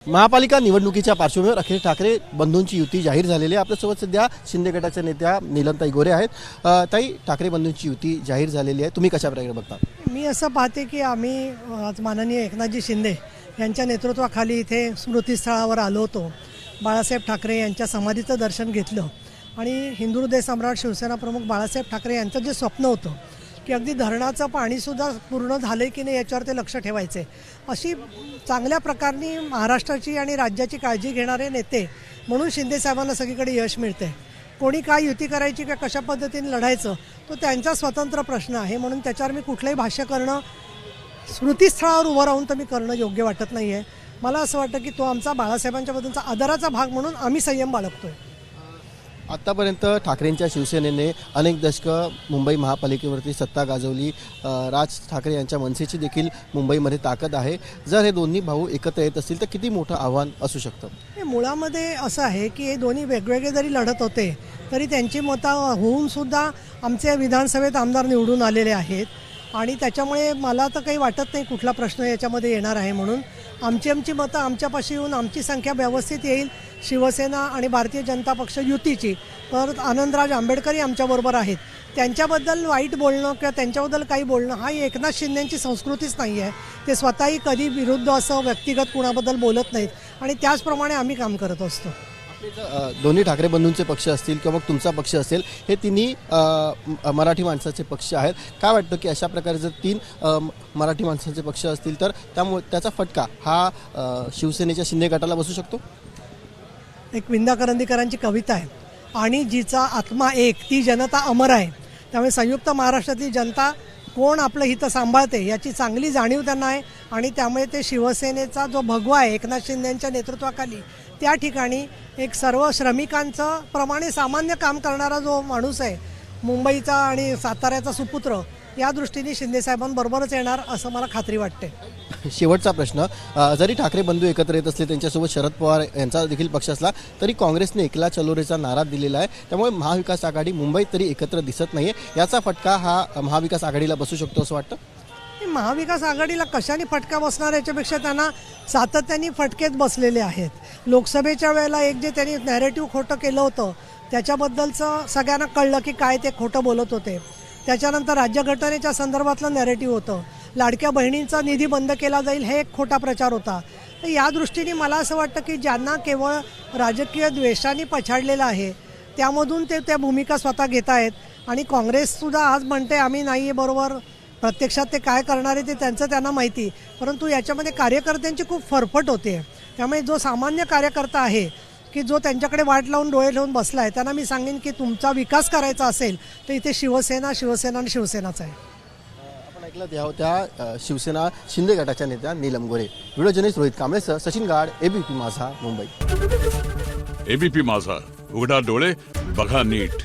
महापालिका निवडणुकीच्या पार्श्वभूमीवर अखेर ठाकरे बंधूंची युती जाहीर झालेली आहे। आपल्यासोबत सध्या शिंदे गटाच्या नेत्या नीलमताई गोरे आहेत। ताई, ठाकरे बंधूंची युती जाहीर झालेली आहे, तुम्ही कशा प्रकारे बघता? मी असं पाहते की आम्ही आज माननीय एकनाथजी शिंदे यांच्या नेतृत्वाखाली इथे स्मृतीस्थळावर आलो होतो। बाळासाहेब ठाकरे यांच्या समाधीचं दर्शन घेतलं आणि हिंदू हृदय सम्राट शिवसेना प्रमुख बाळासाहेब ठाकरे यांचं जे स्वप्न होतं की अगदी धरणाचं पाणीसुद्धा पूर्ण झालं की नाही याच्यावर ते लक्ष ठेवायचे, अशी चांगल्या प्रकारे महाराष्ट्राची आणि राज्याची काळजी घेणारे नेते म्हणून शिंदे साहेबांना सगळीकडे यश मिळते। कोणी काय युती करायची का कशा पद्धतीने लढायचं तो त्यांचा स्वतंत्र प्रश्न आहे, म्हणून त्याच्यावर मी कुठलंही भाष्य करणं स्मृतीस्थळावर उभं राहून तर मी करणं योग्य वाटत नाही आहे। मला असं वाटतं की तो आमचा बाळासाहेबांच्या बद्दलचा आदराचा भाग म्हणून आम्ही संयम बाळगतोय। आत्तापर्यंत ठाकरेंच्या शिवसेनेने अनेक दशकं मुंबई महापालिकेवरती सत्ता गाजवली। राज ठाकरे यांच्या मनसेची देखील मुंबईमध्ये ताकद आहे। जर हे दोन्ही भाऊ एकत्र येत असतील तर किती मोठं आव्हान असू शकतं? मुळामध्ये असं आहे की हे दोन्ही वेगवेगळे जरी लढत होते तरी त्यांची मतं होऊन सुद्धा आमचे विधानसभेत आमदार निवडून आलेले आहेत आणि त्याच्यामुळे मला तर काही वाटत नाही कुठला प्रश्न याच्यामध्ये येणार आहे। म्हणून आमची मतं आमच्यापाशी येऊन आमची संख्या व्यवस्थित येईल। शिवसेना आणि भारतीय जनता पक्ष युतीची, परत आनंदराज आंबेडकरही आमच्याबरोबर आहेत, त्यांच्याबद्दल वाईट बोलणं किंवा त्यांच्याबद्दल काही बोलणं हा एकनाथ शिंदेंची संस्कृतीच नाही आहे। ते स्वतःही कधी विरुद्ध असं व्यक्तिगत कुणाबद्दल बोलत नाहीत आणि त्याचप्रमाणे आम्ही काम करत असतो। दोन्ही ठाकरे बंधूंचे पक्ष असतील किंवा मग तुमचा पक्ष असेल, हे तिन्ही मराठी माणसाचे पक्ष आहेत। काय वाटतं की अशा प्रकारे जर तीन मराठी माणसांचे पक्ष असतील तर त्यामुळे त्याचा फटका हा शिवसेनेच्या शिंदे गटाला बसू शकतो? एक विंदा करंदीकरांची कविता आहे, आणि जिचा आत्मा एक ती जनता अमर आहे। त्यामुळे संयुक्त महाराष्ट्रातली जनता कोण आपलं हित सांभाळते याची चांगली जाणीव त्यांना आहे आणि त्यामुळे ते शिवसेनेचा जो भगवा आहे एकनाथ शिंदेंच्या नेतृत्वाखाली त्या ठिकाणी एक सर्व श्रमिकांचं प्रमाणे सामान्य काम करणारा जो माणूस आहे, मुंबईचा आणि साताऱ्याचा सुपुत्र, या दृष्टीने शिंदेसाहेबांबरोबरच येणार असं मला खात्री वाटते। शेवटचा प्रश्न, जरी ठाकरे बंधू एकत्र येत असले, त्यांच्यासोबत शरद पवार यांचा देखील पक्ष असला तरी काँग्रेसने एकला चलोरेचा नारा दिलेला आहे। त्यामुळे महाविकास आघाडी मुंबईत तरी एकत्र दिसत नाहीये। याचा फटका हा महाविकास आघाडीला बसू शकतो असं वाटतं? महाविकास आघाडीला कशाने फटका बसणार याच्यापेक्षा त्यांना सातत्याने फटकेच बसलेले आहेत। लोकसभेच्या वेळेला एक जे त्यांनी नॅरेटिव्ह खोटं केलं होतं त्याच्याबद्दलचं सगळ्यांना कळलं की काय ते खोटं बोलत होते। त्याच्यानंतर राज्यघटनेच्या संदर्भातलं नॅरेटिव्ह होतं, लाडक्या बहिणींचा निधी बंद केला जाईल हे एक खोटा प्रचार होता। तर या दृष्टीने मला असं वाटतं की ज्यांना केवळ राजकीय द्वेषाने पछाडलेलं आहे त्यामधून ते त्या भूमिका स्वतः घेत आहेत आणि काँग्रेससुद्धा आज म्हणते आम्ही नाही आहे बरोबर, प्रत्यक्षात ते काय करणार आहे ते त्यांना माहिती, परंतु याच्यामध्ये कार्यकर्त्यांची खूप फरफट होते। त्यामुळे जो सामान्य कार्यकर्ता आहे की जो त्यांच्याकडे वाट लावून डोळे ठेवून बसला आहे त्यांना मी सांगेन की तुमचा विकास करायचा असेल तर इथे शिवसेना आणि शिवसेनाच आहे। आपण ऐकलं त्या शिवसेना शिंदे गटाच्या नेत्या नीलम गोरे। व्हिडिओ जर्नलिस्ट रोहित कांबळेसह सचिन गाड, एबीपी माझा, मुंबई। एबीपी माझा, उघडा डोळे बघा नीट।